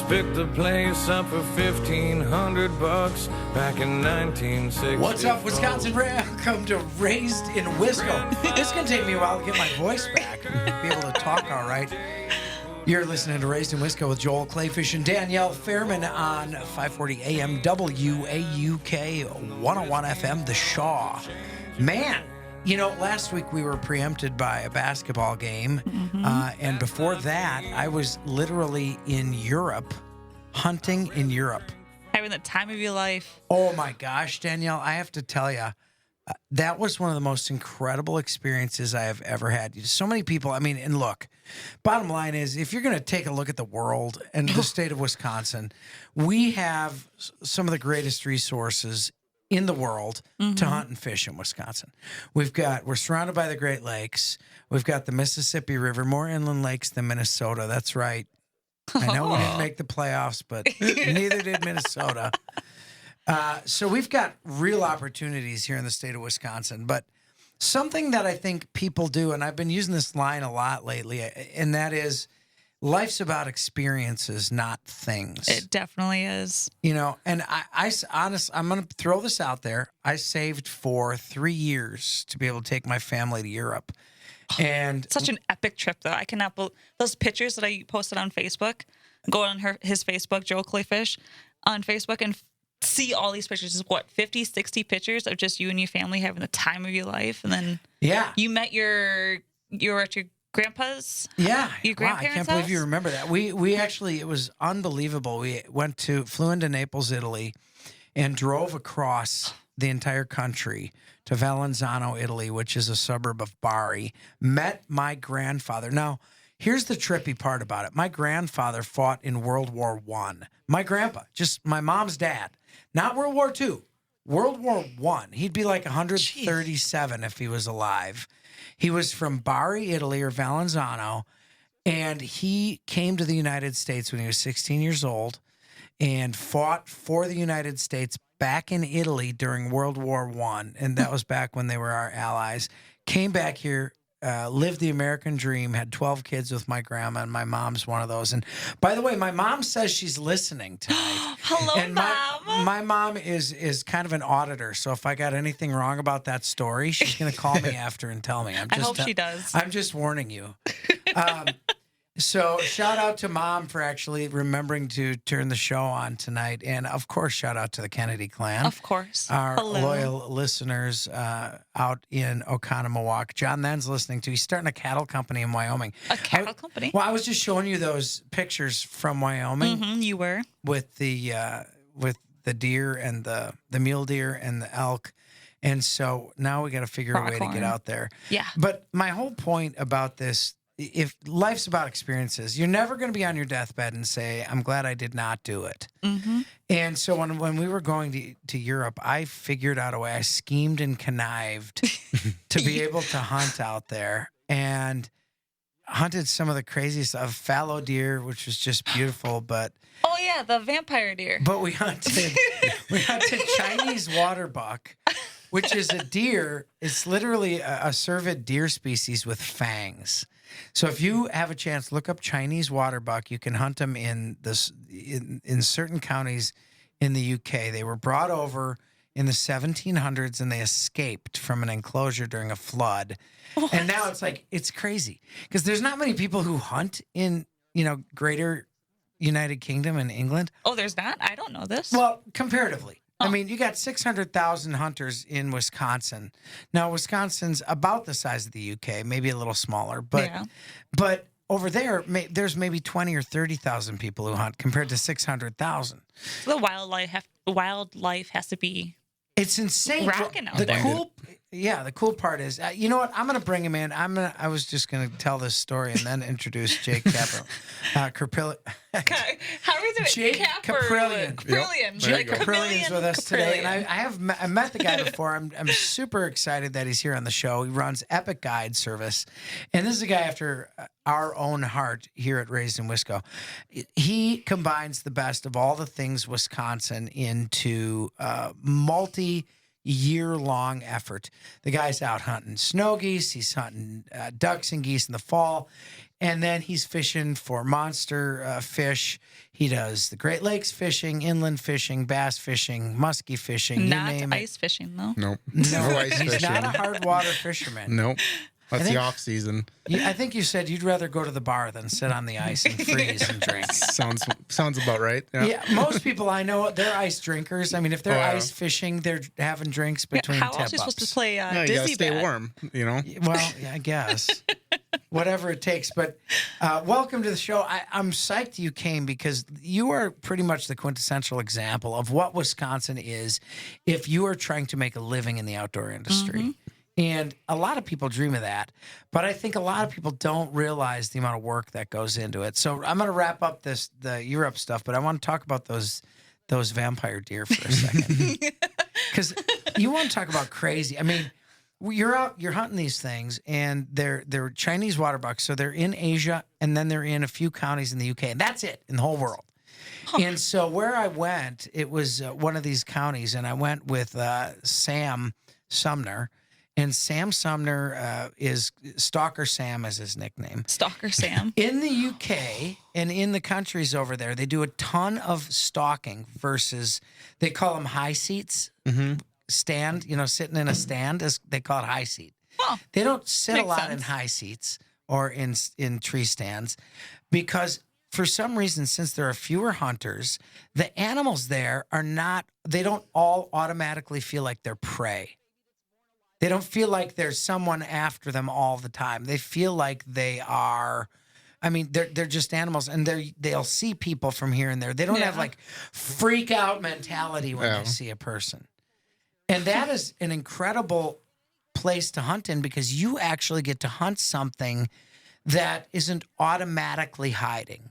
picked the place up for $1,500 back in 1960. What's up, Wisconsin? Welcome to Raised in Wisco. It's going to take me a while to get my voice back and be able to talk all right. You're listening to Raised in Wisco with Joel Clayfish and Danielle Fairman on 540 AM WAUK 101 FM, The Shaw. Man, you know, last week we were preempted by a basketball game. And before that, I was literally in Europe, hunting in Europe. Having the time of your life. Oh my gosh, Danielle, I have to tell you, that was one of the most incredible experiences I have ever had. So many people, I mean, and look, bottom line is, if you're going to take a look at the world and the state of Wisconsin, we have some of the greatest resources in the world to hunt and fish in Wisconsin. We're surrounded by the Great Lakes. We've got the Mississippi River, more inland lakes than Minnesota. That's right. I know we didn't make the playoffs, but neither did Minnesota. So we've got real opportunities here in the state of Wisconsin. But something that I think people do, and I've been using this line a lot lately, and that is, life's about experiences, not things. It definitely is. You know, and I'm going to throw this out there. I saved for 3 years to be able to take my family to Europe. And Such an epic trip, though. I cannot believe those pictures that I posted on Facebook. Go on his Facebook, Joel Clayfish, on Facebook, and see all these pictures. Is what, 50, 60 pictures of just you and your family having the time of your life. And then you met you were at your grandpa's? Yeah. Your grandparents' I can't believe you remember that. We actually, it was unbelievable. We flew into Naples, Italy, and drove across the entire country to Valenzano, Italy, which is a suburb of Bari. Met my grandfather. Now, here's the trippy part about it. My grandfather fought in World War I. My grandpa, just my mom's dad, not World War II, World War I. He'd be like 137 if he was alive. He was from Bari, Italy, or Valenzano, and he came to the United States when he was 16 years old and fought for the United States back in Italy during World War I, and that was back when they were our allies. Came back here, lived the American dream, had 12 kids with my grandma, and my mom's one of those. And by the way, my mom says she's listening tonight. Hello, and Mom. My mom is kind of an auditor, so if I got anything wrong about that story, she's going to call me after and tell me. I hope she does. I'm just warning you. So shout out to Mom for actually remembering to turn the show on tonight. And, of course, shout out to the Kennedy clan. Of course. Our Hello. loyal listeners out in Oconomowoc. John Then's listening to. He's starting a cattle company in Wyoming. A cattle company? Well, I was just showing you those pictures from Wyoming. You were. With the deer and the mule deer and the elk. And so now we got to figure a way to get out there. Yeah. But my whole point about this, if life's about experiences, you're never going to be on your deathbed and say, I'm glad I did not do it. And so when we were going to Europe, I figured out a way. I schemed and connived to be able to hunt out there, and hunted some of the craziest of fallow deer, which was just beautiful. But oh yeah, the vampire deer. But we hunted Chinese water buck, which is a deer. It's literally a cervid deer species with fangs. So if you have a chance, look up Chinese water buck. You can hunt them in certain counties in the UK. They were brought over in the 1700s, and they escaped from an enclosure during a flood. What? And now it's crazy because there's not many people who hunt in, greater United Kingdom and England. Oh, there's not? I don't know this. Well, comparatively. I mean, you got 600,000 hunters in Wisconsin. Now, Wisconsin's about the size of the UK, maybe a little smaller, but over there, there's maybe 20 or 30,000 people who hunt compared to 600,000. So the wildlife has to be. It's insane. Rocking out there. The cool part is, you know what? I'm going to bring him in. I was just going to tell this story and then introduce Jacob Kaprelian. How are we doing? Jacob Kaprelian. Jacob Kaprelian is with us today, and I met the guy before. I'm super excited that he's here on the show. He runs Epic Guide Service, and this is a guy after our own heart here at Raised in Wisco. He combines the best of all the things Wisconsin into multi-year-long effort. The guy's out hunting snow geese. He's hunting ducks and geese in the fall. And then he's fishing for monster fish. He does the Great Lakes fishing, inland fishing, bass fishing, muskie fishing, you Not name it. ice fishing, though. Nope. No, ice he's fishing. not a hard water fisherman. Nope. That's think- the off season. I think you said you'd rather go to the bar than sit on the ice and freeze and drink. Sounds about right. Yeah. Yeah, most people I know, they're ice drinkers. I mean, if they're Oh, yeah. ice fishing, they're having drinks between How tip else are you supposed to ups. play Yeah, you gotta Dizzy stay Bat? warm. You know. Well, yeah, I guess. Whatever it takes. But welcome to the show. I'm psyched you came because you are pretty much the quintessential example of what Wisconsin is if you are trying to make a living in the outdoor industry. And a lot of people dream of that. But I think a lot of people don't realize the amount of work that goes into it. So I'm going to wrap up the Europe stuff, but I want to talk about those vampire deer for a second. Because you want to talk about crazy. I mean, you're out, you're hunting these things, and they're Chinese water bucks. So they're in Asia, and then they're in a few counties in the UK, and that's it in the whole world. And so where I went, it was one of these counties, and I went with Sam Sumner. And Sam Sumner is Stalker Sam is his nickname. Stalker Sam. In the UK and in the countries over there, they do a ton of stalking versus, they call them high seats. Stand, sitting in a stand, as they call it high seat. Huh. They don't sit a Makes lot in sense. high seats or in tree stands because for some reason, since there are fewer hunters, the animals there they don't all automatically feel like they're prey. They don't feel like there's someone after them all the time. They feel like they are, they're just animals, and they'll see people from here and there. They don't have like freak out mentality when they see a person. And that is an incredible place to hunt in because you actually get to hunt something that isn't automatically hiding.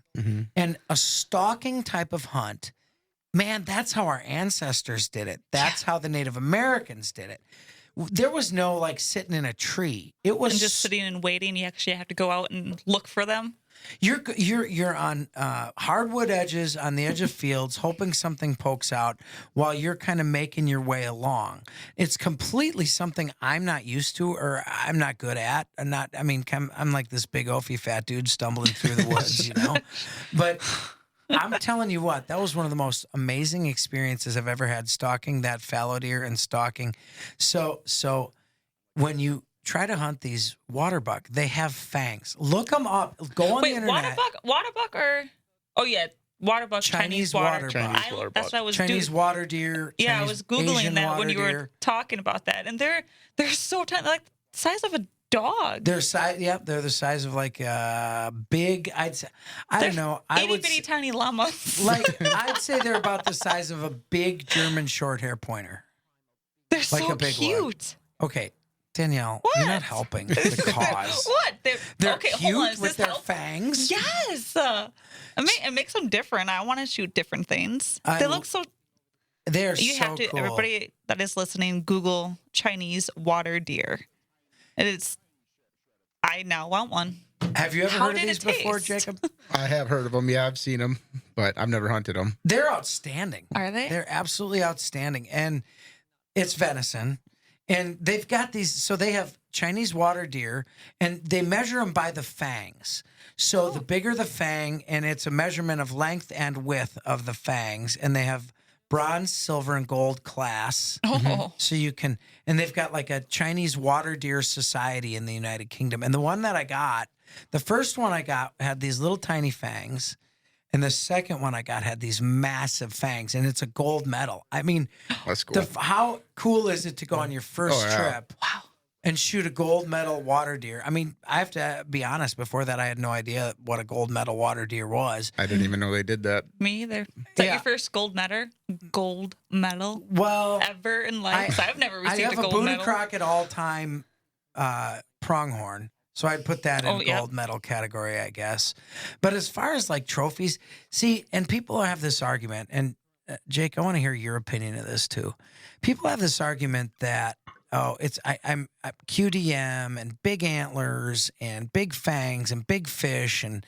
And a stalking type of hunt, man, that's how our ancestors did it. That's how the Native Americans did it. There was no like sitting in a tree. It was And just sitting and waiting. You actually have to go out and look for them. You're on hardwood edges on the edge of fields, hoping something pokes out while you're kind of making your way along. It's completely something I'm not used to or I'm not good at. I'm like this big oafy fat dude stumbling through the woods, But I'm telling you what, that was one of the most amazing experiences I've ever had stalking that fallow deer and stalking. So when you try to hunt these water buck, they have fangs. Look them up. Go on the internet. Water buck or water buck, Chinese Chinese water. water Chinese I- water That's buck. what I was Chinese doing. water deer. Yeah, I Chinese- was Googling Asian that when water you were deer. talking about that. And they're so tiny, like the size of a dog. They're they're the size of like big. I don't know. I Itty would bitty tiny llamas. I'd say they're about the size of a big German short hair pointer. They're like so a big one. cute. Okay, Danielle, What? you're not helping the cause. What? They're okay, cute hold on. Is with this their help? fangs. Yes. It makes them different. I want to shoot different things. I- They look so. They're You so have to. cool. Everybody that is listening, Google Chinese water deer. I now want one. Have you ever How heard of did these it before, taste? Jacob? I have heard of them. Yeah, I've seen them, but I've never hunted them. They're outstanding. Are they? They're absolutely outstanding. And it's venison. And they've got these, so they have Chinese water deer, and they measure them by the fangs. So the bigger the fang, and it's a measurement of length and width of the fangs, and they have bronze, silver, and gold class. Oh. So you can, and they've got like a Chinese water deer society in the United Kingdom. And the one that I got, the first one I got had these little tiny fangs. And the second one I got had these massive fangs, and it's a gold medal. I mean, That's cool. how cool is it to go on your first Oh, yeah. trip and shoot a gold medal water deer? I mean, I have to be honest, before that, I had no idea what a gold medal water deer was. I didn't even know they did that. Me either. Is that Yeah. your first gold medal Well, ever in life? 'Cause I've never I received have a a gold Boone medal. Crockett all-time pronghorn. So I'd put that in Oh, yeah. gold medal category, I guess. But as far as like trophies, see, and people have this argument, and Jake, I want to hear your opinion of this too. People have this argument that I'm QDM and big antlers and big fangs and big fish and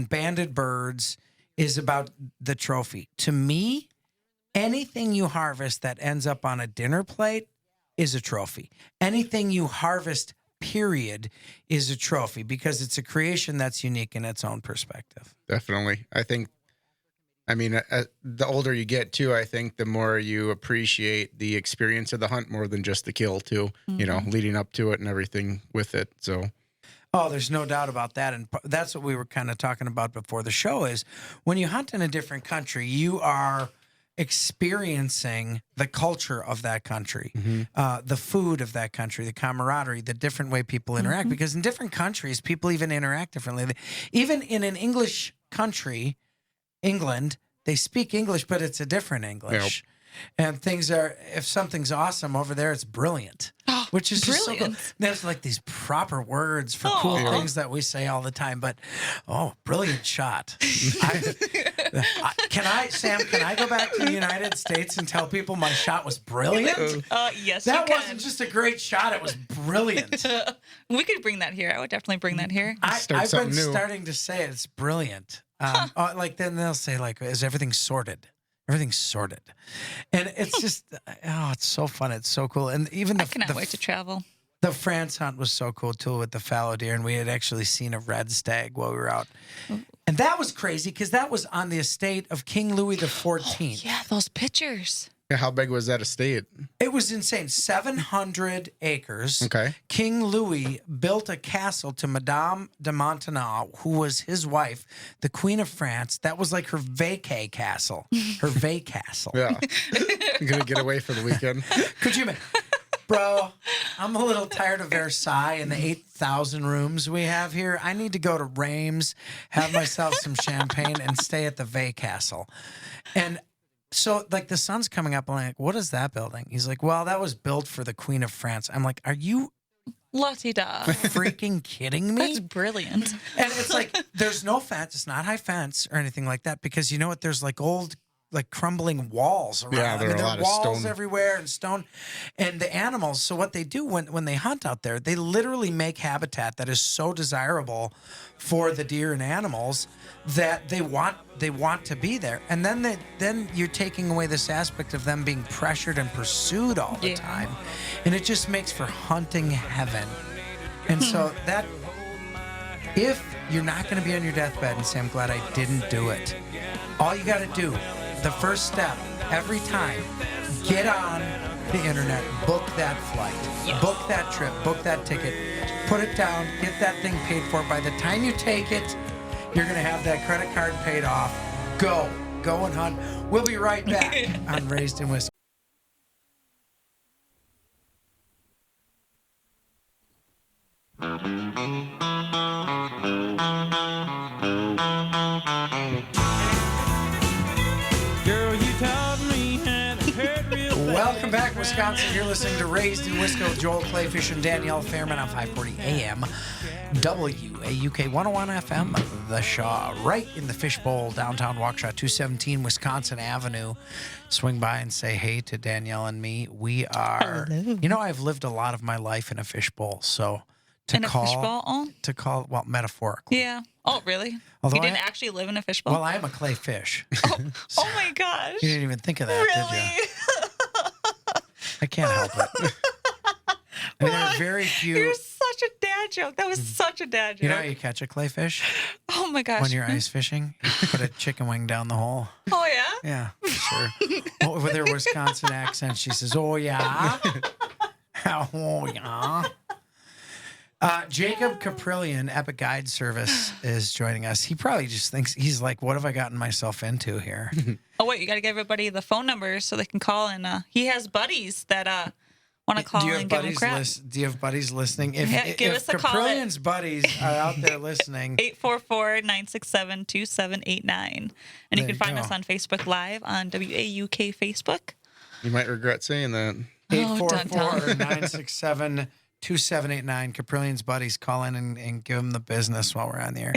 banded birds is about the trophy. To me, anything you harvest that ends up on a dinner plate is a trophy. Anything you harvest period is a trophy because it's a creation that's unique in its own perspective. Definitely. The older you get too, I think the more you appreciate the experience of the hunt more than just the kill too, leading up to it and everything with it. So, oh, there's no doubt about that. And that's what we were kind of talking about before the show is when you hunt in a different country, you are experiencing the culture of that country, the food of that country, the camaraderie, the different way people interact. Because in different countries, people even interact differently. Even in an English country, England, they speak English, but it's a different English. And if something's awesome over there, it's brilliant, which is just so cool. There's like these proper words for cool things that we say all the time, but brilliant shot. Can I go back to the United States and tell people my shot was brilliant? Yes, that you wasn't just a great shot; it was brilliant. We could bring that here. I would definitely bring that here. I've been starting to say it's brilliant. Then they'll say is everything sorted? Everything's sorted, and it's just it's so fun. It's so cool, and even I cannot wait to travel. The France hunt was so cool too with the fallow deer, and we had actually seen a red stag while we were out, and that was crazy because that was on the estate of King Louis XIV. Yeah, those pictures. Yeah, how big was that estate? It was insane. 700 acres. Okay. King Louis built a castle to Madame de Maintenon, who was his wife, the Queen of France. That was like her vacay castle. Her vacay castle. Yeah. You're going to get away for the weekend. Could you imagine? Bro, I'm a little tired of Versailles and the 8,000 rooms we have here. I need to go to Reims, have myself some champagne, and stay at the Vay Castle. And so, the sun's coming up. I'm like, what is that building? He's like, well, that was built for the Queen of France. I'm like, are you La-ti-da. freaking kidding me? That's brilliant. And it's like, there's no fence. It's not high fence or anything like that because you know what? There's old crumbling walls around. Yeah, there are a lot of walls stone everywhere and stone. And the animals, so what they do when they hunt out there, they literally make habitat that is so desirable for the deer and animals that they want to be there. And then you're taking away this aspect of them being pressured and pursued all the time. And it just makes for hunting heaven. And so that if you're not going to be on your deathbed and say, I'm glad I didn't do it, all you got to do, the first step, every time, get on the internet, book that flight, book that trip, book that ticket, put it down, get that thing paid for. By the time you take it, you're going to have that credit card paid off. Go and hunt. We'll be right back on Raised in Wisconsin. Welcome back, Wisconsin. You're listening to Raised in Wisco with Joel Clayfish and Danielle Fairman on 540 AM, WAUK 101 FM, The Shaw, right in the Fishbowl, downtown Waukesha, 217 Wisconsin Avenue. Swing by and say hey to Danielle and me. We are, hello. I've lived a lot of my life in a fishbowl, so In a fishbowl? well, metaphorically. Yeah. Oh, really? Although You didn't actually live in a fishbowl? Well, I am a clay fish. Oh my gosh. You didn't even think of that, did you? Really? I can't help it. I mean, there are very few. You're such a dad joke. That was such a dad joke. You know how you catch a clayfish? Oh my gosh. When you're ice fishing, you put a chicken wing down the hole. Oh yeah? Yeah, sure. With her Wisconsin accent, she says, "Oh yeah, oh yeah." Jacob Kaprelian, Epic Guide Service, is joining us. He probably just thinks he's like, "What have I gotten myself into here?" Oh wait, you got to give everybody the phone numbers so they can call. And he has buddies that want to call and give him crap. Do you have buddies listening? If give us a call at- Kaprelian's buddies are out there listening, 844-967-2789. And you can find us on Facebook Live on WAUK Facebook. You might regret saying that. 844-967-2789. Kaprelian's buddies, call in and give them the business while we're on the air.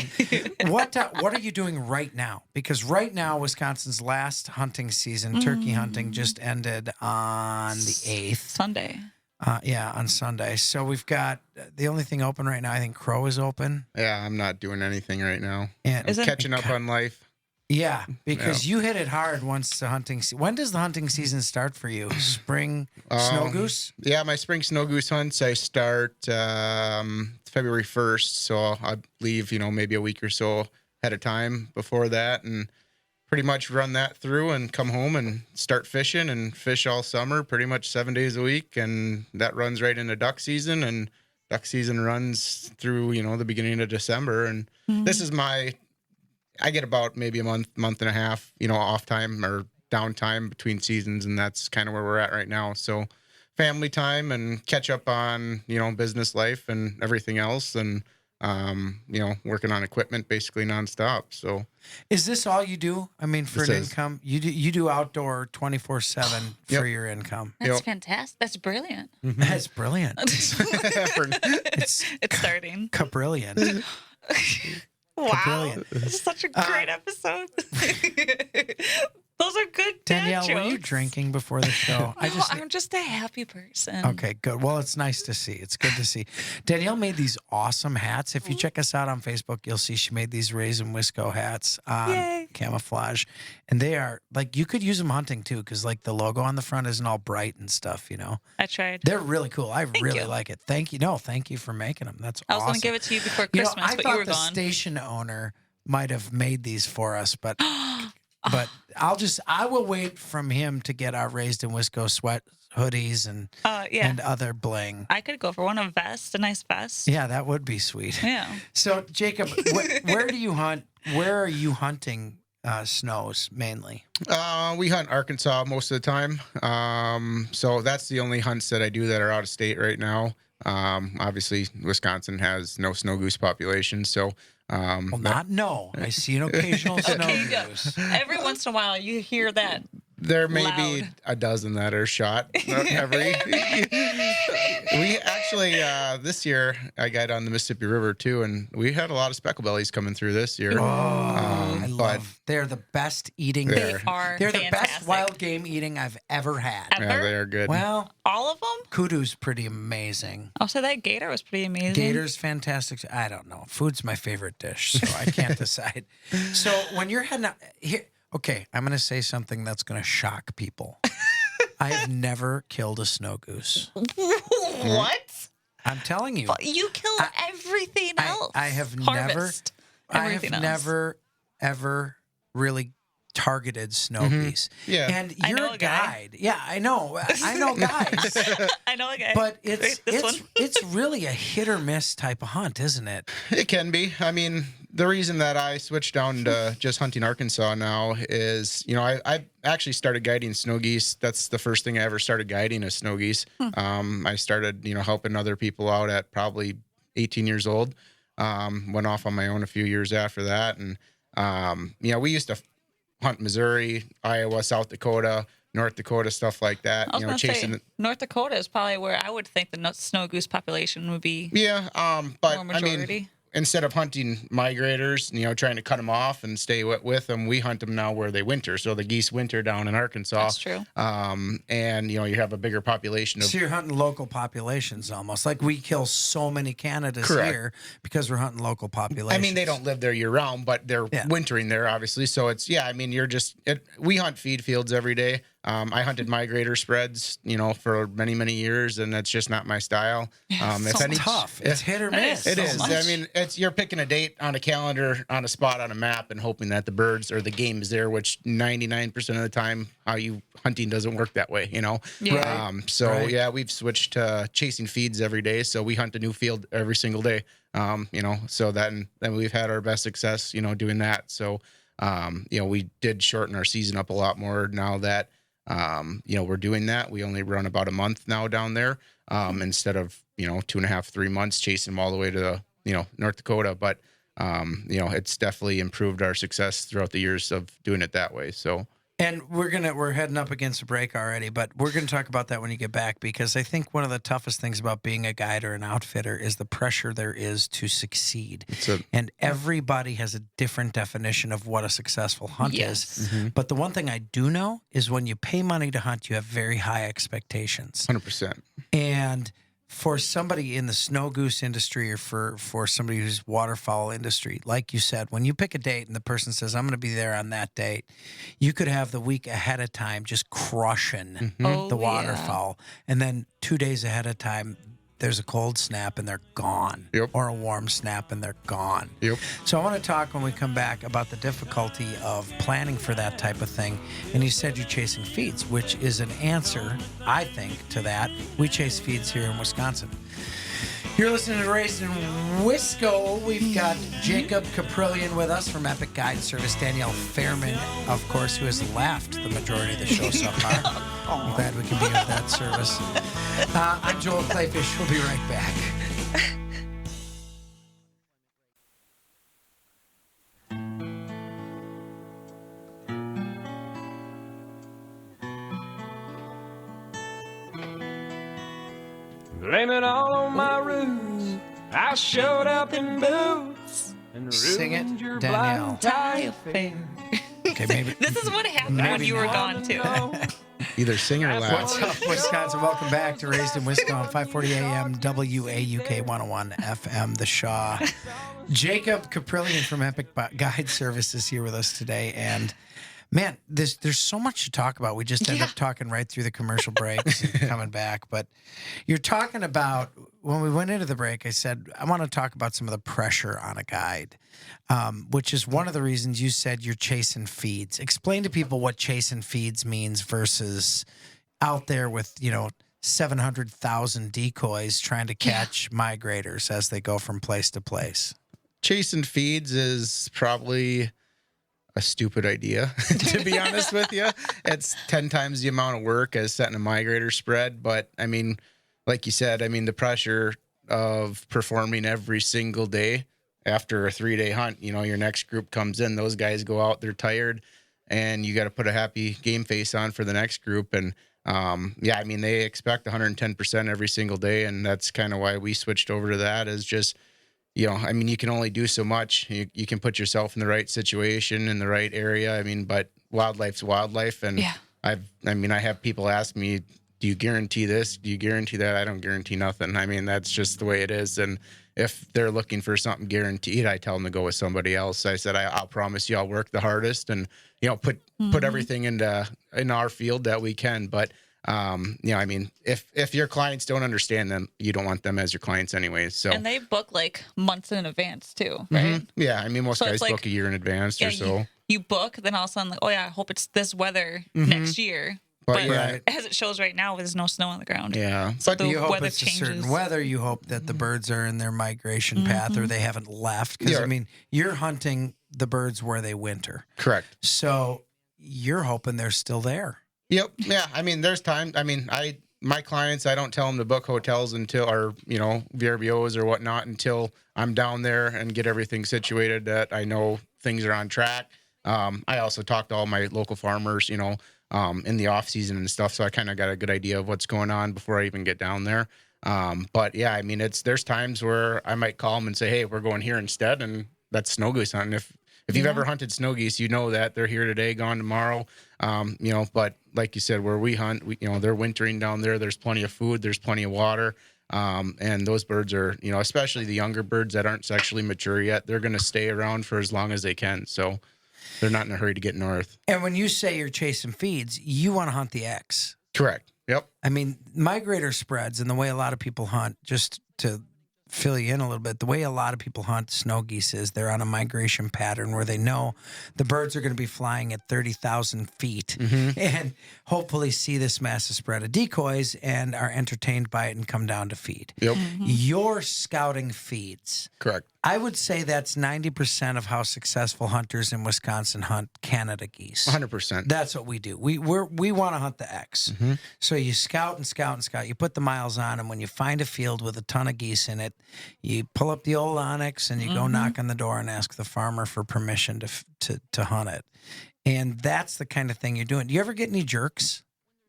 What are you doing right now? Because right now, Wisconsin's last hunting season, turkey hunting, just ended on the 8th. Sunday. On Sunday. So we've got the only thing open right now, I think Crow is open. Yeah, I'm not doing anything right now. And I'm catching up on life. Yeah, because you hit it hard once the hunting. When does the hunting season start for you? Spring snow goose? Yeah, my spring snow goose hunts, I start February 1st. So I leave, maybe a week or so ahead of time before that and pretty much run that through and come home and start fishing and fish all summer, pretty much 7 days a week. And that runs right into duck season, and duck season runs through, the beginning of December. And this is I get about maybe a month and a half, off time or downtime between seasons. And that's kind of where we're at right now. So family time and catch up on, business life and everything else. And, working on equipment basically nonstop. So is this all you do? I mean, for income, you do outdoor 24/7 for your income. That's fantastic. That's brilliant. That's brilliant. It's starting. Kaprelian. Wow. Brilliant. This is such a great episode. Those are good dad Danielle, jokes. were you drinking before the show? I'm just a happy person. Okay, good. Well, it's nice to see. It's good to see. Danielle made these awesome hats. If you check us out on Facebook, you'll see she made these Raisin Wisco hats on camouflage. And they are, you could use them hunting, too, because, the logo on the front isn't all bright and stuff, I tried. They're really cool. I really you. like it. Thank you. No, thank you for making them. That's awesome. I was going to give it to you before Christmas, I but thought you were the gone. station owner might have made these for us, but... But I will wait from him to get our Raised in Wisco sweat hoodies and other bling. I could go for one, a nice vest. Yeah, that would be sweet. Yeah. So, Jacob, where do you hunt? Where are you hunting snows mainly? We hunt Arkansas most of the time. So that's the only hunts that I do that are out of state right now. Obviously, Wisconsin has no snow goose population, so... I see an occasional snow goose. Every once in a while, you hear that. There may be Loud. a dozen that are shot. Not every. We actually this year I got on the Mississippi River too, and we had a lot of specklebellies coming through this year. I love. They're the best eating. They are They're the best fantastic. wild game eating I've ever had. Ever? Yeah, they are good. Well, All of them? kudu's pretty amazing. Oh, so that gator was pretty amazing. Gator's fantastic. I don't know. Food's my favorite dish, so I can't decide. So when you're heading out here, okay, I'm going to say something that's going to shock people. I've never killed a snow goose. What? I'm telling you. You kill everything else. I have Harvest everything else. never, ever really targeted snow geese. Yeah. And I you're know a a guy. guide. Yeah, I know. I know guys. I know a guy. But This one. it's really a hit or miss type of hunt, isn't it? It can be. I mean, the reason that I switched down to just hunting Arkansas now is, I actually started guiding snow geese. That's the first thing I ever started guiding is snow geese. I started, helping other people out at probably 18 years old. Went off on my own a few years after that. And, we used to hunt Missouri, Iowa, South Dakota, North Dakota, stuff like that. I was gonna say, North Dakota is probably where I would think the snow goose population would be. Yeah, but More majority. Instead of hunting migrators, trying to cut them off and stay with them, we hunt them now where they winter. So the geese winter down in Arkansas. That's true. And you have a bigger population of. So you're hunting local populations almost. Like we kill so many Canadas Correct. here because we're hunting local populations. I mean, they don't live there year round, but they're wintering there, obviously. So it's, we hunt feed fields every day. I hunted migrator spreads, for many, many years, and that's just not my style. It's tough. It's hit or miss. It so is. much. I mean, you're picking a date on a calendar, on a spot on a map, and hoping that the birds or the game is there. Which 99% of the time, hunting doesn't work that way. Yeah. We've switched to chasing feeds every day. So we hunt a new field every single day. So then we've had our best success, doing that. So, we did shorten our season up a lot more now that. We're doing that. We only run about a month now down there, instead of, 2.5, 3 months chasing them all the way to, North Dakota. But, it's definitely improved our success throughout the years of doing it that way. So. And we're heading up against a break already, but we're going to talk about that when you get back, because I think one of the toughest things about being a guide or an outfitter is the pressure there is to succeed. And everybody has a different definition of what a successful hunt is. But the one thing I do know is when you pay money to hunt, you have very high expectations. 100%. And for somebody in the snow goose industry or for somebody who's waterfowl industry, like you said, when you pick a date and the person says, I'm going to be there on that date, you could have the week ahead of time just crushing Oh, the yeah. waterfowl. And then 2 days ahead of time, there's a cold snap and they're gone. Yep. Or a warm snap and they're gone. Yep. So I want to talk when we come back about the difficulty of planning for that type of thing. And you said you're chasing feeds, which is an answer, I think, to that. We chase feeds here in Wisconsin. You're listening to Raised in Wisco. We've got Jacob Kaprelian with us from Epic Guide Service. Danielle Fairman, of course, who has laughed the majority of the show so far. I'm glad we can be of that service. I'm Joel Clayfish. We'll be right back. Blame it all on my roots. I showed up in boots and Sing it, ruined your Danielle. black tie affair. Okay, maybe. This is what happened when Maybe you were not. gone too. Either sing or laugh. What's up, Wisconsin? Welcome back to Raised in Wisconsin, 540 AM, WAUK 101 FM, The Shaw. Jacob Kaprelian from Epic Guide Service is here with us today. And man, there's so much to talk about. We just end up talking right through the commercial breaks and coming back. But you're talking about, when we went into the break, I said, I want to talk about some of the pressure on a guide, which is one of the reasons you said you're chasing feeds. Explain to people what chasing feeds means versus out there with, 700,000 decoys trying to catch migrators as they go from place to place. Chasing feeds is probably a stupid idea, to be honest with you. It's 10 times the amount of work as setting a migrator spread. But I mean, like you said, the pressure of performing every single day after a 3-day hunt, your next group comes in, those guys go out, they're tired, and you got to put a happy game face on for the next group. And they expect 110% every single day. And that's kind of why we switched over to that, is just, you can only do so much. You can put yourself in the right situation, in the right area. But wildlife's wildlife. And I have people ask me, do you guarantee this? Do you guarantee that? I don't guarantee nothing. That's just the way it is. And if they're looking for something guaranteed, I tell them to go with somebody else. I said, I'll promise you I'll work the hardest and, put everything in our field that we can. But if your clients don't understand them, you don't want them as your clients anyways. So, and they book like months in advance too, right? Yeah, most So guys it's like, book a year in advance or so. You book, then all of a sudden, I hope it's this weather next year. But as it shows right now, there's no snow on the ground. Yeah, so but you hope weather it's changes. a certain weather. You hope that the birds are in their migration path or they haven't left. Because you're hunting the birds where they winter. Correct. So you're hoping they're still there. Yep. Yeah. There's time. My clients, I don't tell them to book hotels until, or, VRBOs or whatnot, until I'm down there and get everything situated that I know things are on track. I also talk to all my local farmers, in the off season and stuff. So I kind of got a good idea of what's going on before I even get down there. There's times where I might call them and say, hey, we're going here instead. And that's snow goose hunting. If you've ever hunted snow geese, you know that they're here today, gone tomorrow. But like you said, where we hunt, they're wintering down there. There's plenty of food. There's plenty of water. And those birds are, especially the younger birds that aren't sexually mature yet, they're going to stay around for as long as they can. So they're not in a hurry to get north. And when you say you're chasing feeds, you want to hunt the X. Correct. Yep. Migrator spreads and the way a lot of people hunt, just to fill you in a little bit, the way a lot of people hunt snow geese is they're on a migration pattern where they know the birds are going to be flying at 30,000 feet and hopefully see this massive spread of decoys and are entertained by it and come down to feed. Yep. You're scouting feeds. Correct. I would say that's 90% of how successful hunters in Wisconsin hunt Canada geese. 100%. That's what we do. We want to hunt the X. So you scout and scout and scout. You put the miles on, and when you find a field with a ton of geese in it, you pull up the old Onyx and you go knock on the door and ask the farmer for permission to hunt it. And that's the kind of thing you're doing. Do you ever get any jerks?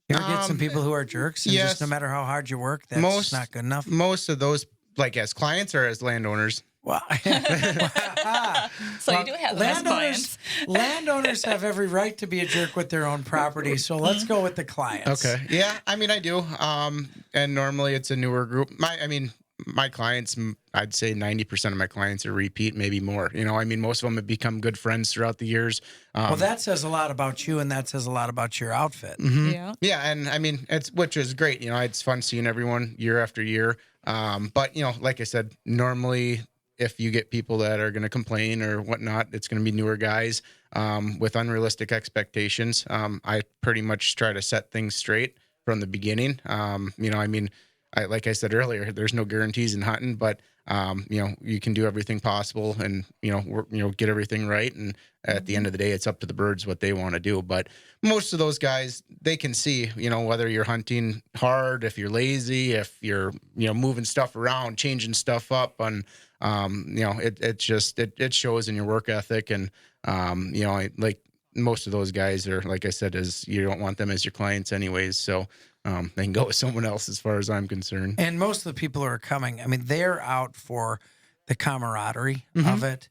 You ever get some people who are jerks? And just no matter how hard you work, that's not good enough? Most of those, like as clients or as landowners? Well, So you do have them as clients. Landowners have every right to be a jerk with their own property. So let's go with the clients. Okay. Yeah. I mean, I do. And normally it's a newer group. My clients, I'd say 90% of my clients are repeat, maybe more. I mean, most of them have become good friends throughout the years. Well, that says a lot about you, and that says a lot about your outfit. Yeah. Yeah, and I mean, which is great. It's fun seeing everyone year after year. But like I said, normally if you get people that are going to complain or whatnot, it's going to be newer guys with unrealistic expectations. I pretty much try to set things straight from the beginning. Like I said earlier, there's no guarantees in hunting, but you can do everything possible and get everything right. And at the end of the day, it's up to the birds what they want to do. But most of those guys, they can see whether you're hunting hard, if you're lazy, if you're moving stuff around, changing stuff up, and it shows in your work ethic. And like most of those guys are, like I said, you don't want them as your clients anyways. So they can go with someone else as far as I'm concerned. And most of the people who are coming, I mean, they're out for the camaraderie of it.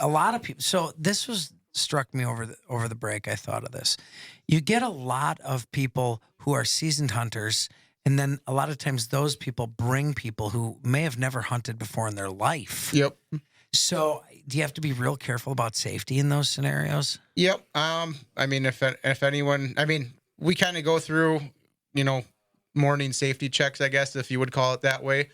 A lot of people. So this struck me over the break. I thought of this. You get a lot of people who are seasoned hunters, and then a lot of times those people bring people who may have never hunted before in their life. Yep. So do you have to be real careful about safety in those scenarios? Yep. I mean, if anyone, we kind of go through, morning safety checks, I guess, if you would call it that way.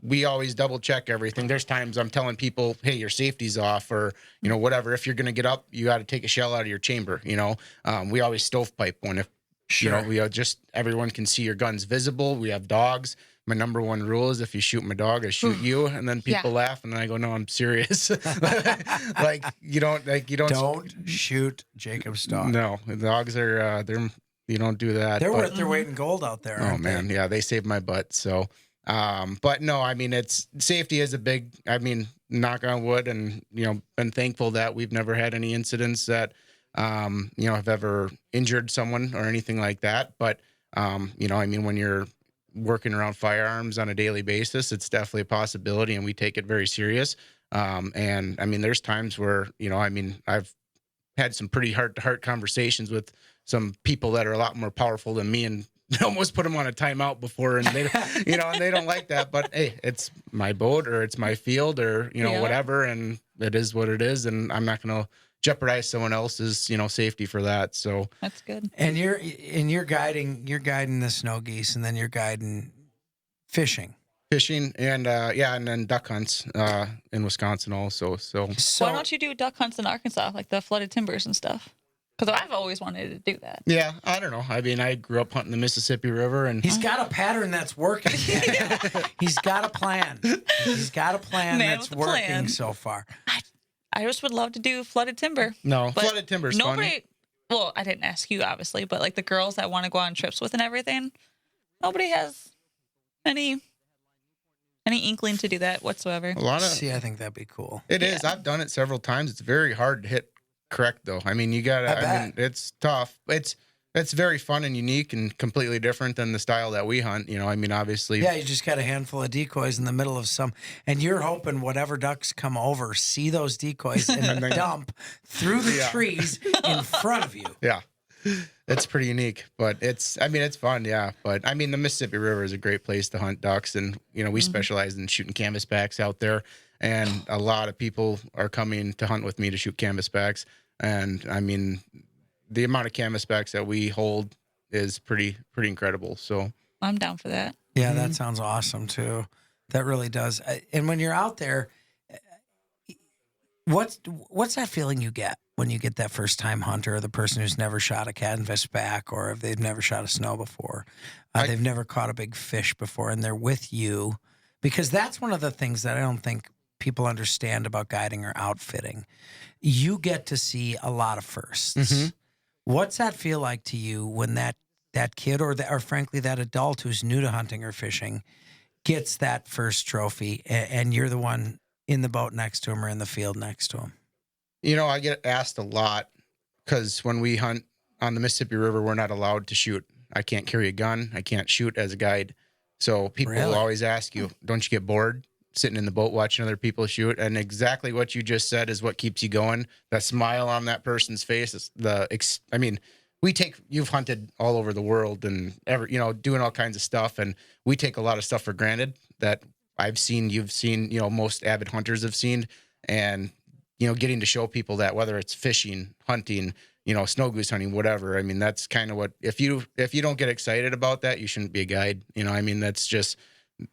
We always double check everything. There's times I'm telling people, hey, your safety's off, or, whatever. If you're going to get up, you got to take a shell out of your chamber. We always stovepipe one. If, just everyone can see your guns visible. We have dogs. My number one rule is if you shoot my dog, I shoot you. And then people laugh, and then I go, no, I'm serious. you don't shoot Jacob's dog. No, the dogs are, you don't do that. They're worth their weight in gold out there. Oh man. Yeah. They saved my butt. So, but no, safety is a big, knock on wood, and, been thankful that we've never had any incidents that, have ever injured someone or anything like that. But, when you're working around firearms on a daily basis, it's definitely a possibility, and we take it very serious. There's times where, I've had some pretty heart-to-heart conversations with some people that are a lot more powerful than me, and almost put them on a timeout before, and they, and they don't like that. But hey, it's my boat, or it's my field, or whatever, and it is what it is, and I'm not going to jeopardize someone else's safety for that. So that's good. And you're guiding the snow geese, and then you're guiding fishing, and then duck hunts in Wisconsin also. So why don't you do duck hunts in Arkansas, like the flooded timbers and stuff? Because I've always wanted to do that. Yeah, I don't know. I grew up hunting the Mississippi River, and he's got a pattern that's working. He's got a plan. That's working so far. I just would love to do flooded timber. No, flooded timber's fun. Well, I didn't ask you, obviously, but like the girls that want to go on trips with and everything, nobody has any inkling to do that whatsoever. I think that'd be cool. It is. I've done it several times. It's very hard to hit correct, though. You gotta, it's tough. It's very fun and unique and completely different than the style that we hunt. Obviously. Yeah, you just got a handful of decoys in the middle of and you're hoping whatever ducks come over see those decoys and dump through the trees in front of you. Yeah, it's pretty unique, but it's fun. Yeah, but the Mississippi River is a great place to hunt ducks, and we specialize in shooting canvasbacks out there, and a lot of people are coming to hunt with me to shoot canvasbacks, and the amount of canvasbacks that we hold is pretty incredible. So I'm down for that. Yeah, that sounds awesome too. That really does. And when you're out there, what's that feeling you get when you get that first time hunter, or the person who's never shot a canvasback, or if they've never shot a snow before, they've never caught a big fish before, and they're with you? Because that's one of the things that I don't think people understand about guiding or outfitting. You get to see a lot of firsts. Mm-hmm. What's that feel like to you when that kid or frankly that adult who's new to hunting or fishing gets that first trophy, and you're the one in the boat next to him or in the field next to him? I get asked a lot, because when we hunt on the Mississippi River, we're not allowed to shoot. I can't carry a gun. I can't shoot as a guide. So people Really? will always ask you, don't you get bored sitting in the boat watching other people shoot? And exactly what you just said is what keeps you going. That smile on that person's face is I mean, you've hunted all over the world and doing all kinds of stuff. And we take a lot of stuff for granted that I've seen, you've seen, most avid hunters have seen. And, getting to show people that, whether it's fishing, hunting, snow goose hunting, whatever. I mean, that's kind of what, if you don't get excited about that, you shouldn't be a guide. I mean, that's just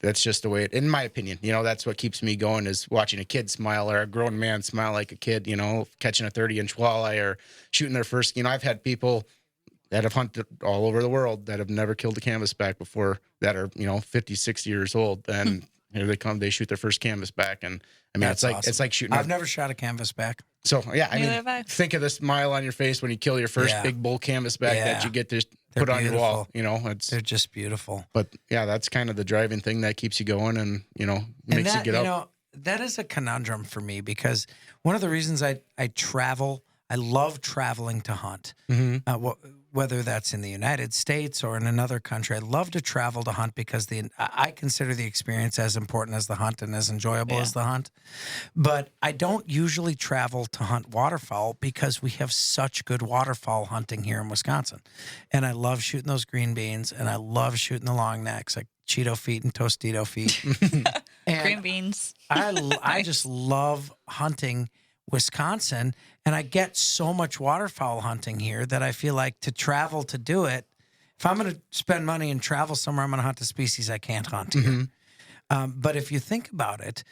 the way in my opinion, that's what keeps me going, is watching a kid smile or a grown man smile like a kid, catching a 30-inch walleye or shooting their first, I've had people that have hunted all over the world that have never killed a canvasback before that are, 50, 60 years old. And here they come, they shoot their first canvasback. And I mean, That's awesome. It's like shooting. I've never shot a canvasback. So yeah, I Neither mean, have I. think of the smile on your face when you kill your first big bull canvasback that you get to put on your wall. They're just beautiful. But yeah, that's kind of the driving thing that keeps you going and makes you get up. That is a conundrum for me, because one of the reasons I travel, I love traveling to hunt. Whether that's in the United States or in another country, I love to travel to hunt because I consider the experience as important as the hunt and as enjoyable as the hunt. But I don't usually travel to hunt waterfowl because we have such good waterfowl hunting here in Wisconsin. And I love shooting those green beans, and I love shooting the long necks, like Cheeto feet and Tostito feet. And Green beans. I just love hunting Wisconsin, and I get so much waterfowl hunting here that I feel like to travel to do it, if I'm going to spend money and travel somewhere, I'm going to hunt a species I can't hunt here. But if you think about it,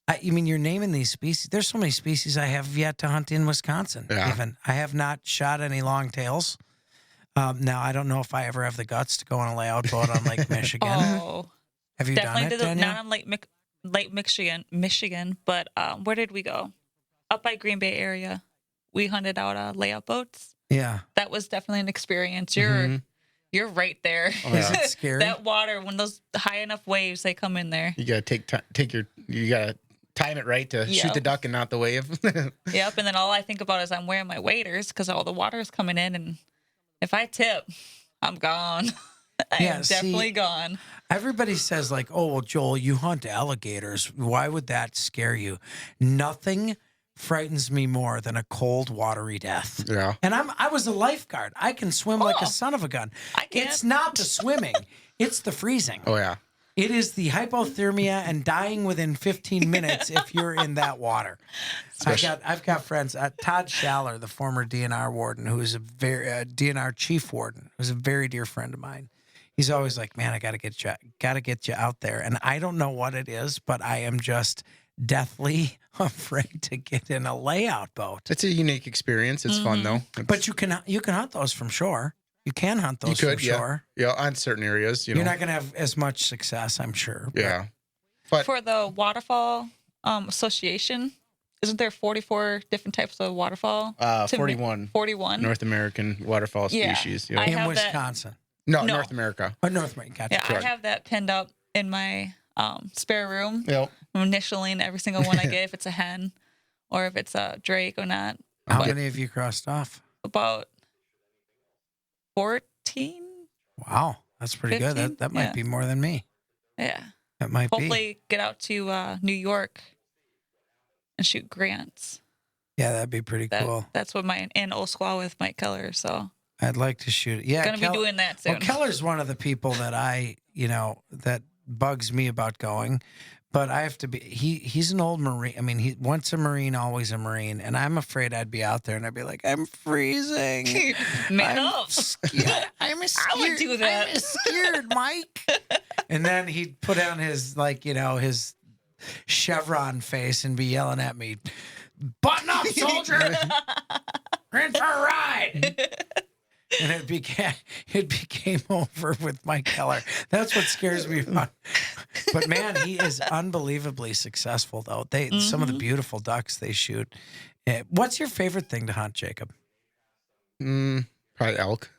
I mean, you're naming these species. There's so many species I have yet to hunt in Wisconsin. Yeah. Even I have not shot any long tails. Now, I don't know if I ever have the guts to go on a layout boat on Lake Michigan. Oh, Have you definitely done it, did Danielle? not on Lake Michigan, but where did we go? Up by Green Bay area. We hunted out layout boats. Yeah. That was definitely an experience. You're right there. Oh, yeah. Is it scary? That water, when those high enough waves, they come in there. You gotta you gotta time it right to shoot the duck and not the wave. Yep. And then all I think about is I'm wearing my waders because all the water is coming in, and if I tip, I'm gone. I am definitely gone. Everybody says like, oh, well, Joel, you hunt alligators. Why would that scare you? Nothing frightens me more than a cold, watery death. Yeah. And I was a lifeguard. I can swim like a son of a gun. I can't. It's not the swimming. It's the freezing. Oh yeah. It is the hypothermia and dying within 15 minutes if you're in that water. I've got friends. Todd Schaller, the former DNR warden, who is a very DNR chief warden, who's a very dear friend of mine. He's always like, "Man, I got to get you out there." And I don't know what it is, but I am just deathly afraid to get in a layout boat. It's a unique experience. It's fun though. But you can hunt those from shore. You can hunt those from shore. Yeah, on certain areas. You're not going to have as much success, I'm sure. Yeah. But For the waterfall association, isn't there 44 different types of waterfall? 41. 41. North American waterfowl Yeah. species. I In have that- Wisconsin. No, No. North America. Oh, North America. Gotcha. Yeah, I have that pinned up in my spare room. Yep. I'm initialing every single one I get, if it's a hen or if it's a drake or not. How many have you crossed off? About 14. Wow, that's pretty 15? good. That might Yeah. be more than me. Yeah. That might be. Hopefully get out to New York and shoot grants. Yeah, that'd be pretty cool. That's what in Osquaw with Mike Keller. So I'd like to shoot it. Yeah, gonna be doing that soon. Well, Keller's one of the people that that bugs me about going, but I have to be. He's an old Marine. I mean, he once a Marine, always a Marine, and I'm afraid I'd be out there and I'd be like, I'm freezing. Man I'm up. scared. I'm scared. I would do that. I'm scared, Mike. And then he'd put on his his chevron face and be yelling at me, "Button up, soldier! We're in for a ride." And it became over with Mike Keller. That's what scares me about. But man, he is unbelievably successful, though. Some of the beautiful ducks they shoot. What's your favorite thing to hunt, Jacob? Probably elk.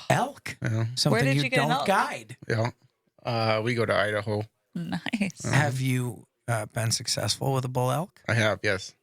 Elk. Yeah. Something did you you get an don't elk? guide. Yeah. We go to Idaho. Nice. Have you been successful with a bull elk? I have, yes.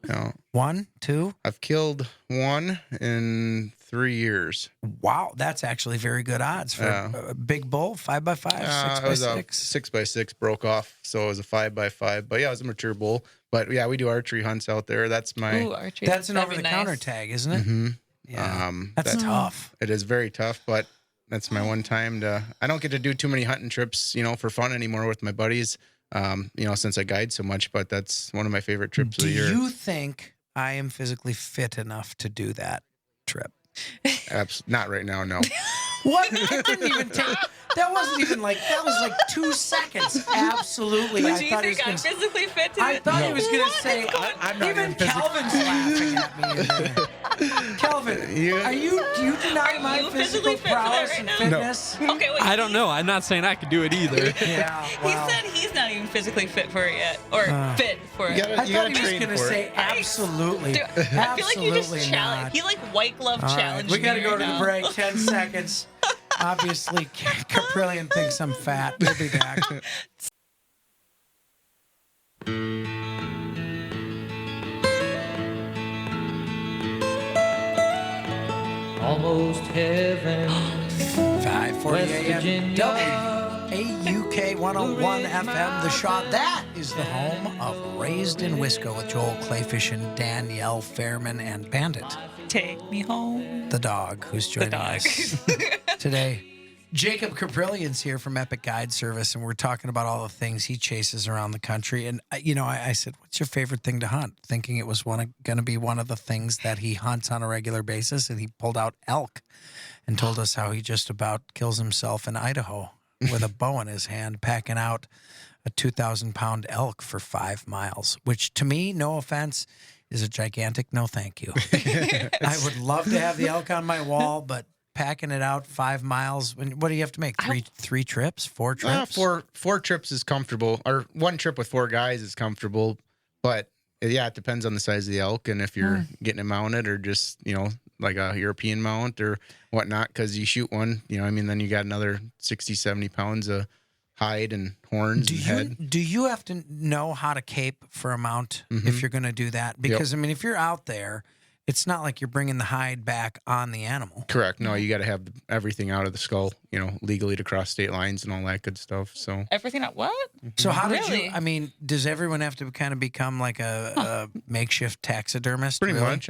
Yeah. 1, 2. I've killed one in 3 years. Wow, that's actually very good odds for a big bull, 5x5, 6x6. It was a 6x6 broke off, so it was a 5x5. But yeah, it was a mature bull. But yeah, we do archery hunts out there. That's my. Ooh, archery. That's an That'd be over-the-counter nice. tag, isn't it? Mm-hmm. Yeah, that's tough. It is very tough, but that's my one time to. I don't get to do too many hunting trips, for fun anymore with my buddies. Since I guide so much, but that's one of my favorite trips of the year. Do you think I am physically fit enough to do that trip? Not right now, no. What? That didn't even take. That wasn't even like. That was like 2 seconds. Absolutely. Would I you thought he think was I'm gonna. physically fit to I it? thought he was going to What say. is going- I'm not Even even physically- Calvin's laughing at me. in there. Calvin, do you deny Are my you physical physically fit for that prowess right and now? fitness? Okay, wait. I don't know. I'm not saying I could do it either. Yeah. He Well, said he's not even physically fit for it yet, or fit for it. You gotta- I thought he was train going to for it. say absolutely. Dude, I feel like you just Absolutely challenge. not. He like white glove All right, challenge. we got to me go right to the now. break. 10 seconds. Obviously, Kaprelian thinks I'm fat. We'll be back. Almost heaven. 5:40 West a.m. Virginia. WAUK 101 FM, The Shaw. That is the home of Raised in Wisco with Joel Clayfish and Danielle Fairman and Bandit, Take me home. the dog, who's joining dog. us today. Jacob Kaprelian's here from Epic Guide Service, and we're talking about all the things he chases around the country. And, I said, what's your favorite thing to hunt? Thinking it was going to be one of the things that he hunts on a regular basis. And he pulled out elk and told us how he just about kills himself in Idaho with a bow in his hand, packing out a 2,000-pound elk for 5 miles, which to me, no offense, is a gigantic no thank you. I would love to have the elk on my wall, but packing it out 5 miles. What do you have to make? Three trips? 4 trips? Four trips is comfortable, or one trip with 4 guys is comfortable. But yeah, it depends on the size of the elk and if you're getting it mounted or just like a European mount or whatnot. Because you shoot one, then you got another 60, 70 pounds of hide and horns and head. Do you have to know how to cape for a mount if you're going to do that? Because if you're out there, it's not like you're bringing the hide back on the animal. Correct. No, you got to have everything out of the skull, legally to cross state lines and all that good stuff. So Everything at what? So how did Really? you? Does everyone have to kind of become like a makeshift taxidermist? pretty really? much.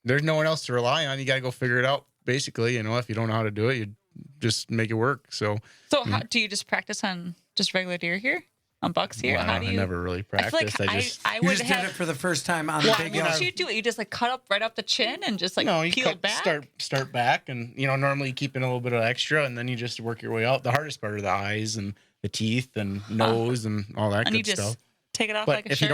There's no one else to rely on. You got to go figure it out. Basically, if you don't know how to do it, you just make it work. So How do you just practice on just regular deer here? On bucks here? well, How do you? I never really I feel practiced. like I just I You would just did have. it for the first time on Why the big would elk. you do it? You just like cut up right up the chin and just like you peel back. start back, and normally you keep in a little bit of extra, and then you just work your way out. The hardest part are the eyes and the teeth and nose and all that and you good just stuff. take it off But like a if shirt.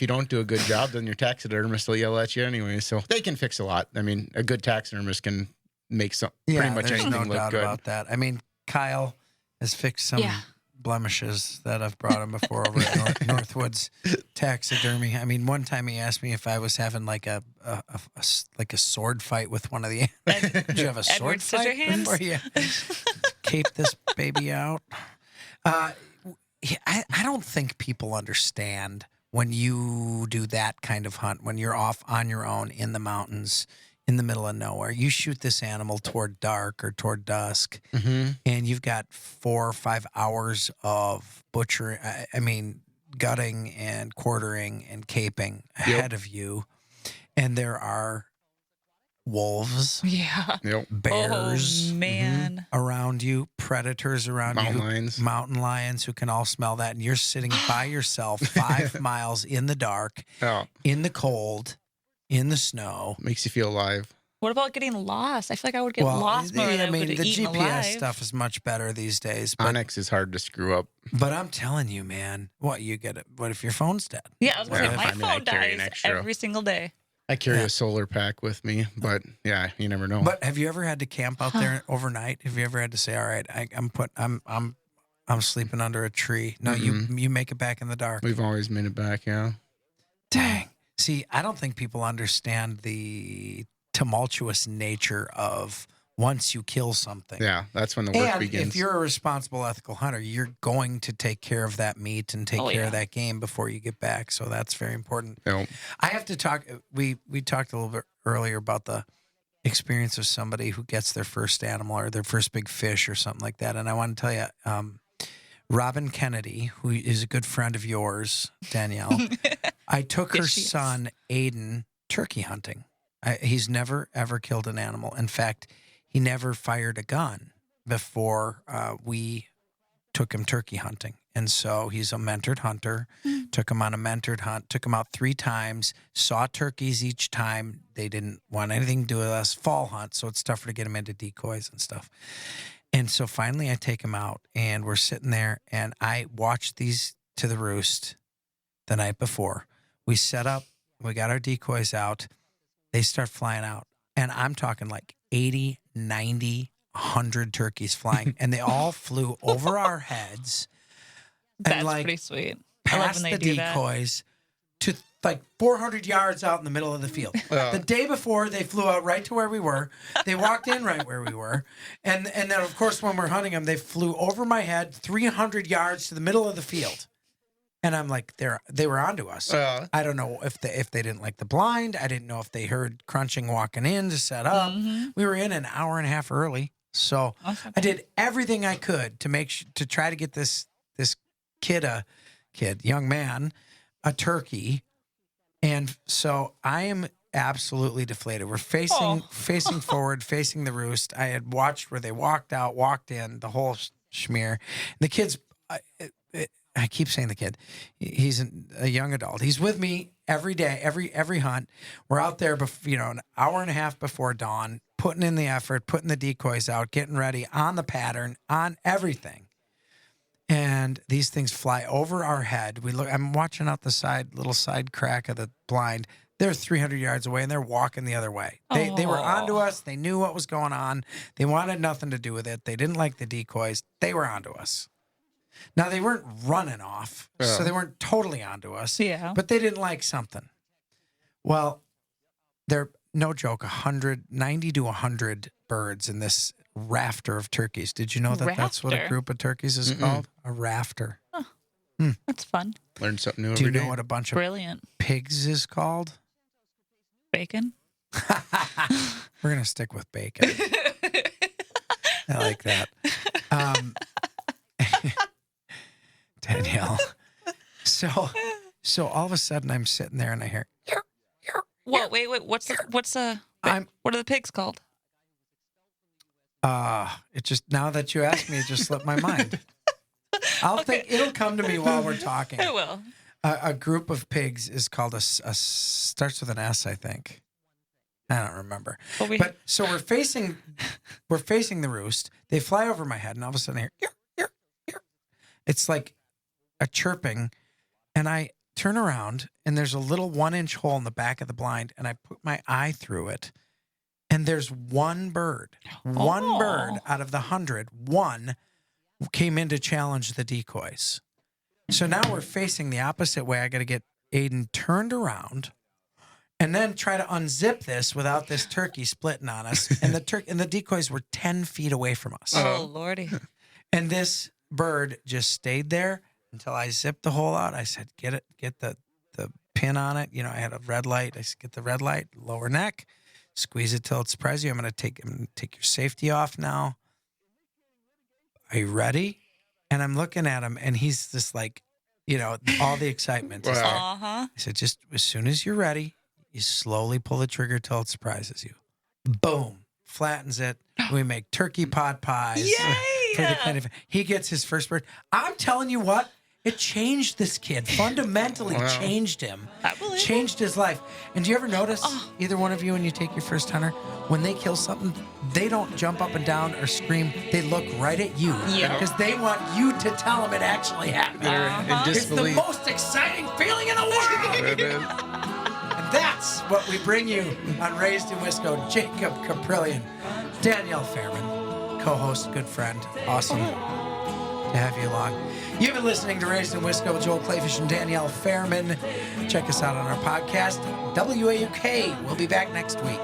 you don't do a good job, then your taxidermist will yell at you anyway. So they can fix a lot. A good taxidermist can make pretty much there's anything no look doubt good. about that. Kyle has fixed some Yeah. blemishes that I've brought him before over at Northwoods Taxidermy. One time he asked me if I was having like a sword fight with one of the. Did you have a sword Edward fight Scissorhands? before you cape this baby out? I don't think people understand when you do that kind of hunt, when you're off on your own in the mountains, in the middle of nowhere. You shoot this animal toward dark or toward dusk, and you've got 4 or 5 hours of butchering, gutting and quartering and caping ahead of you. And there are wolves, Yeah. Yep. bears Oh man. around you, predators around Mountain you, lions. mountain lions who can all smell that. And you're sitting by yourself 5 miles in the dark, Oh, in the cold, in the snow. makes you feel alive. What about getting lost? I feel like I would get lost more than I would the have eaten GPS alive. stuff is much better these days. But, Onyx is hard to screw up. but I'm telling you, man, what you get it? What if your phone's dead? Yeah, I was gonna Yeah, say my I phone carry an dies extra. every single day. I carry Yeah. a solar pack with me, but yeah, you never know. But have you ever had to camp out there overnight? Have you ever had to say, "All right, I'm sleeping under a tree"? No, you make it back in the dark. We've always made it back, yeah. Dang. See, I don't think people understand the tumultuous nature of once you kill something. Yeah, that's when the work And begins. if you're a responsible, ethical hunter, you're going to take care of that meat and take Oh, care yeah. of that game before you get back. So that's very important. You know, I have to talk. We talked a little bit earlier about the experience of somebody who gets their first animal or their first big fish or something like that. And I want to tell you, Robin Kennedy, who is a good friend of yours, Danielle, I took her Yes, she is. son, Aiden, turkey hunting. He's never, ever killed an animal. In fact, he never fired a gun before we took him turkey hunting. And so he's a mentored hunter, took him on a mentored hunt, took him out 3 times, saw turkeys each time. They didn't want anything to do with us. Fall hunt, so it's tougher to get him into decoys and stuff. And so finally I take him out, and we're sitting there, and I watched these to the roost the night before. We set up, we got our decoys out, they start flying out. And I'm talking like 80, 90, 100 turkeys flying, and they all flew over our heads. That's And like pretty sweet. I love past when the they do that. decoys to like 400 yards out in the middle of the field. The day before, they flew out right to where we were. They walked in right where we were. And then, of course, when we're hunting them, they flew over my head 300 yards to the middle of the field. And I'm like, they were onto us. I don't know if they didn't like the blind. I didn't know if they heard crunching walking in to set up. We were in an hour and a half early. So Awesome. I did everything I could to to try to get this young man, a turkey. And so I am absolutely deflated. We're facing forward, facing the roost. I had watched where they walked out, walked in, the whole schmear. The kid's, I keep saying the kid, he's a young adult. He's with me every day, every hunt. We're out there, an hour and a half before dawn, putting in the effort, putting the decoys out, getting ready on the pattern, on everything. And these things fly over our head. I'm watching out the little side crack of the blind. They're 300 yards away, and they're walking the other way. They were onto us. They knew what was going on. They wanted nothing to do with it. They didn't like the decoys. They were onto us. Now, they weren't running off, so they weren't totally onto us. Yeah. But they didn't like something. Well, they're, no joke, 90 to 100 birds in this rafter of turkeys. Did you know that that's what a Rafter? group of turkeys is called? A rafter. That's fun. Learn something new Do you every know day. what a bunch of Brilliant. pigs is called? Bacon. We're going to stick with bacon. I like that. Danielle. So all of a sudden I'm sitting there and I hear, What? Wait. What are the pigs called? it just, now that you asked me, it just slipped my mind. I'll think it'll come to me while we're talking. It will. A group of pigs is called starts with an S, I think. I don't remember. But so we're facing the roost. They fly over my head, and all of a sudden I hear, it's like a chirping, and I turn around, and there's a little 1-inch hole in the back of the blind, and I put my eye through it, and there's one bird out of the 100, one came in to challenge the decoys. So now we're facing the opposite way. I got to get Aiden turned around and then try to unzip this without this turkey splitting on us. And the decoys were 10 feet away from us. Oh, Lordy. And this bird just stayed there until I zipped the hole out. I said, get the pin on it. I had a red light. I said, get the red light, lower neck, squeeze it till it surprises you. I'm going to take your safety off now. Are you ready? And I'm looking at him, and he's just like, all the excitement. Is there. Uh-huh. I said, just as soon as you're ready, you slowly pull the trigger till it surprises you. Boom. Flattens it. We make turkey pot pies. Yay! For the kind of, he gets his first bird. I'm telling you what, it changed this kid. Fundamentally changed him. I believe it. Changed his life. And do you ever notice, either one of you, when you take your first hunter, when they kill something, they don't jump up and down or scream. They look right at you. Yeah. Because they want you to tell them it actually happened. They're in It's the disbelief. most exciting feeling in the world. It is. And that's what we bring you on Raised in Wisco. Jacob Kaprelian, Danielle Fairman, co-host, good friend. Awesome to have you along. You've been listening to Raised in Wisco with Joel Clayfish and Danielle Fairman. Check us out on our podcast, WAUK. We'll be back next week.